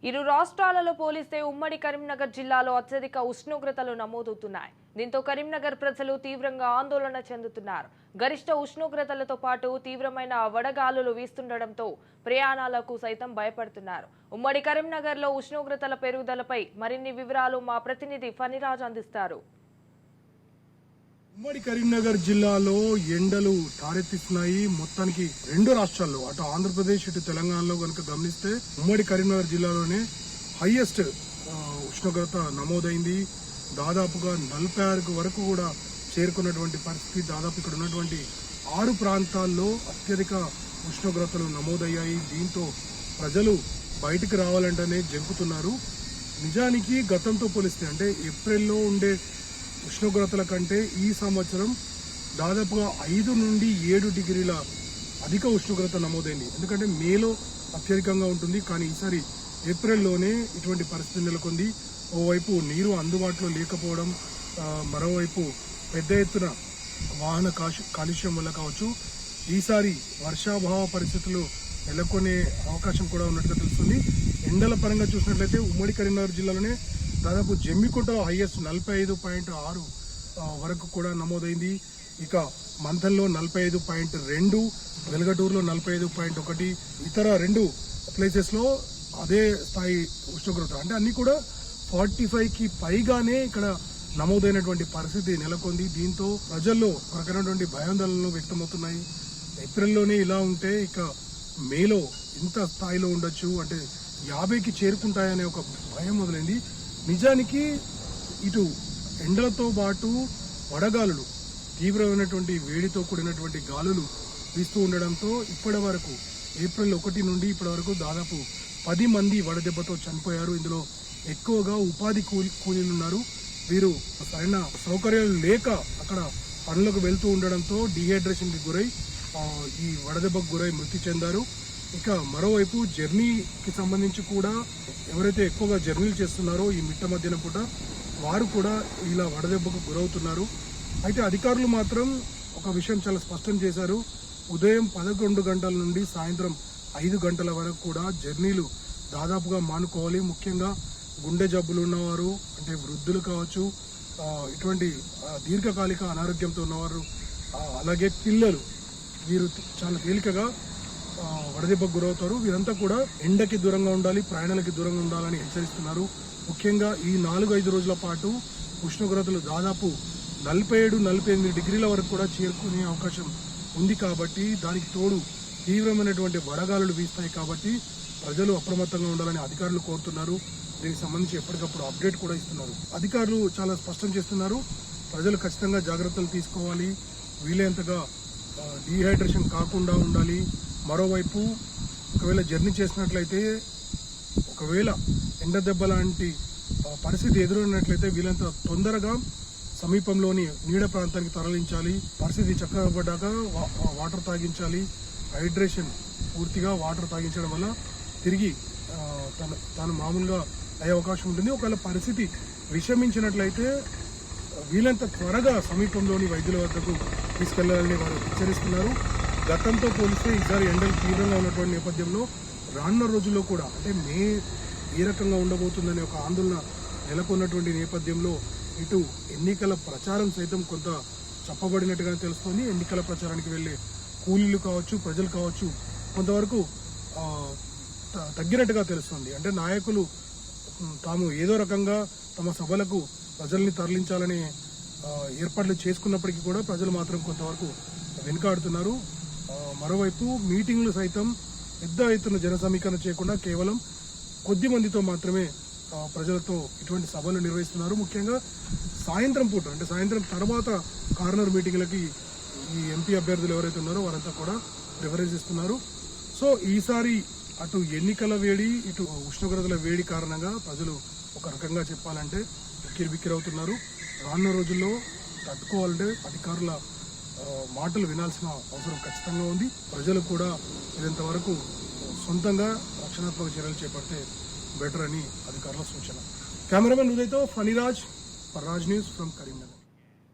ఇరు రాష్ట్రాలలో పోలిస్తే ఉమ్మడి కరీంనగర్ జిల్లాలో అత్యధిక ఉష్ణోగ్రతలు నమోదవుతున్నాయి. దీంతో కరీంనగర్ ప్రజలు తీవ్రంగా ఆందోళన చెందుతున్నారు. గరిష్ట ఉష్ణోగ్రతలతో పాటు తీవ్రమైన వడగాలులు వీస్తుండటంతో ప్రయాణాలకు సైతం భయపడుతున్నారు. ఉమ్మడి కరీంనగర్లో ఉష్ణోగ్రతల పెరుగుదలపై మరిన్ని వివరాలు మా ప్రతినిధి ఫణిరాజ్ అందిస్తారు. ఉమ్మడి కరీంనగర్ జిల్లాలో ఎండలు తారెత్తిస్తున్నాయి. మొత్తానికి రెండు రాష్ట్రాల్లో అటు ఆంధ్రప్రదేశ్ ఇటు తెలంగాణలో కనుక గమనిస్తే ఉమ్మడి కరీంనగర్ జిల్లాలోనే హైయెస్ట్ ఉష్ణోగ్రత నమోదైంది. దాదాపుగా 46 వరకు కూడా చేరుకున్నటువంటి పరిస్థితి. దాదాపు ఇక్కడ ఉన్నటువంటి 6 ప్రాంతాల్లో అత్యధిక ఉష్ణోగ్రతలు నమోదయ్యాయి. దీంతో ప్రజలు బయటకు రావాలంటేనే జంకుతున్నారు. నిజానికి గతంతో పోలిస్తే అంటే ఏప్రిల్లో ఉండే ఉష్ణోగ్రతల కంటే ఈ సంవత్సరం దాదాపుగా 5 నుండి 7 డిగ్రీల అధిక ఉష్ణోగ్రత నమోదైంది. ఎందుకంటే మేలో అత్యధికంగా ఉంటుంది, కానీ ఈసారి ఏప్రిల్లోనే ఇటువంటి పరిస్థితి నెలకొంది. ఓవైపు నీరు అందుబాటులో లేకపోవడం, మరోవైపు పెద్ద ఎత్తున వాహన కాలుష్యం వల్ల కావచ్చు ఈసారి వర్షాభావ పరిస్థితులు నెలకొనే అవకాశం కూడా ఉన్నట్టుగా తెలుస్తుంది. ఎండల పరంగా చూసినట్లయితే ఉమ్మడి కరీంనగర్ జిల్లాలోనే దాదాపు జమ్మికుంట హైయెస్ట్ 45.6 వరకు కూడా నమోదైంది. ఇక మంథన్లో 45.2, వెలగటూరులో 45.1, ఇతర 2 ప్లేసెస్లో అదే స్థాయి ఉష్ణోగ్రత అంటే అన్ని కూడా 45కి పైగానే ఇక్కడ నమోదైనటువంటి పరిస్థితి నెలకొంది. దీంతో ప్రజల్లో రకమైనటువంటి భయాందోళనలు వ్యక్తమవుతున్నాయి. ఏప్రిల్లోనే ఇలా ఉంటే ఇక మేలో ఇంత స్థాయిలో ఉండొచ్చు, అంటే 50కి చేరుకుంటాయనే ఒక భయం మొదలైంది. నిజానికి ఇటు ఎండలతో పాటు వడగాలులు, తీవ్రమైనటువంటి వేడితో కూడినటువంటి గాలులు వీస్తూ ఉండడంతో ఇప్పటి వరకు ఏప్రిల్ 1 నుండి ఇప్పటి వరకు దాదాపు 10 మంది వడదెబ్బతో చనిపోయారు. ఇందులో ఎక్కువగా ఉపాధి కూలీలు ఉన్నారు. వీరు సరైన సౌకర్యాలు లేక అక్కడ పనులకు వెళ్తూ ఉండడంతో డీహైడ్రేషన్కి గురై ఈ వడదెబ్బకు గురై మృతి చెందారు. ఇక మరోవైపు జర్నీకి సంబంధించి కూడా ఎవరైతే ఎక్కువగా జర్నీలు చేస్తున్నారో ఈ మిట్ట మధ్యాహ్నం పూట వారు కూడా ఇలా వడదెబ్బకు గురవుతున్నారు. అయితే అధికారులు మాత్రం ఒక విషయం చాలా స్పష్టం చేశారు. ఉదయం 11 గంటల నుండి సాయంత్రం 5 గంటల వరకు కూడా జర్నీలు దాదాపుగా మానుకోవాలి. ముఖ్యంగా గుండె జబ్బులు ఉన్నవారు, అంటే వృద్ధులు కావచ్చు, ఇటువంటి దీర్ఘకాలిక అనారోగ్యంతో ఉన్నవారు, అలాగే పిల్లలు, వీరు చాలా తేలికగా వడదెబ్బకు గురవుతారు. వీరంతా కూడా ఎండకి దూరంగా ఉండాలి, ప్రయాణాలకి దూరంగా ఉండాలని హెచ్చరిస్తున్నారు. ముఖ్యంగా ఈ 4-5 రోజుల పాటు ఉష్ణోగ్రతలు దాదాపు 47-48 డిగ్రీల వరకు కూడా చేరుకునే అవకాశం ఉంది. కాబట్టి దానికి తోడు తీవ్రమైనటువంటి వడగాలులు వీస్తాయి. కాబట్టి ప్రజలు అప్రమత్తంగా ఉండాలని అధికారులు కోరుతున్నారు. దీనికి సంబంధించి ఎప్పటికప్పుడు అప్డేట్ కూడా ఇస్తున్నారు. అధికారులు చాలా స్పష్టం చేస్తున్నారు. ప్రజలు ఖచ్చితంగా జాగ్రత్తలు తీసుకోవాలి, వీలైనంతగా డీహైడ్రేషన్ కాకుండా ఉండాలి. మరోవైపు ఒకవేళ జర్నీ చేసినట్లయితే ఒకవేళ ఎండ దెబ్బ లాంటి పరిస్థితి ఎదురైనట్లయితే వీలంత తొందరగా సమీపంలోని నీడ ప్రాంతానికి తరలించాలి. పరిస్థితి చక్కగా పడ్డాక వాటర్ తాగించాలి. హైడ్రేషన్ పూర్తిగా వాటర్ తాగించడం వల్ల తిరిగి తాను మామూలుగా అయ్యే అవకాశం ఉంటుంది. ఒకవేళ పరిస్థితి విషమించినట్లయితే వీలంత త్వరగా సమీపంలోని వైద్యుల వద్దకు తీసుకెళ్లాలని వారు హెచ్చరిస్తున్నారు. గతంతో పోలిస్తే ఈసారి ఎండలు తీవ్రంగా ఉన్నటువంటి నేపథ్యంలో రానున్న రోజుల్లో కూడా అంటే మే ఏ రకంగా ఉండబోతుందనే ఒక ఆందోళన నెలకొన్నటువంటి నేపథ్యంలో ఇటు ఎన్నికల ప్రచారం సైతం కొంత చెప్పబడినట్టుగానే తెలుస్తోంది. ఎన్నికల ప్రచారానికి వెళ్లే కూలీలు కావచ్చు, ప్రజలు కావచ్చు, కొంతవరకు తగ్గినట్టుగా తెలుస్తోంది. అంటే నాయకులు తాము ఏదో రకంగా తమ సభలకు ప్రజల్ని తరలించాలనే ఏర్పాట్లు చేసుకున్నప్పటికీ కూడా ప్రజలు మాత్రం కొంతవరకు వెనుకాడుతున్నారు. మరోవైపు మీటింగ్లు సైతం పెద్ద ఎత్తున జన సమీకరణ చేయకుండా కేవలం కొద్ది మందితో మాత్రమే ప్రజలతో ఇటువంటి సభలు నిర్వహిస్తున్నారు. ముఖ్యంగా సాయంత్రం పూట, అంటే సాయంత్రం తర్వాత కార్నర్ మీటింగ్లకి ఈ ఎంపీ అభ్యర్థులు ఎవరైతే ఉన్నారో వారంతా కూడా ప్రిఫరెన్స్ ఇస్తున్నారు. సో ఈసారి అటు ఎన్నికల వేడి, ఇటు ఉష్ణోగ్రతల వేడి కారణంగా ప్రజలు ఒక రకంగా చెప్పాలంటే ఉక్కిరిబిక్కిరవుతున్నారు. రానున్న రోజుల్లో తట్టుకోవాలంటే అధికారుల మాటలు వినాల్సిన అవసరం ఖచ్చితంగా ఉంది. ప్రజలు కూడా ఇదంతవరకు సొంతంగా రక్షణాత్మక చర్యలు చేపడితే బెటర్ అని అధికారుల సూచన. కెమెరామెన్ ఉదయ్తో ఫణిరాజ్, రాజ్ న్యూస్ ఫ్రమ్ కరీంనగర్.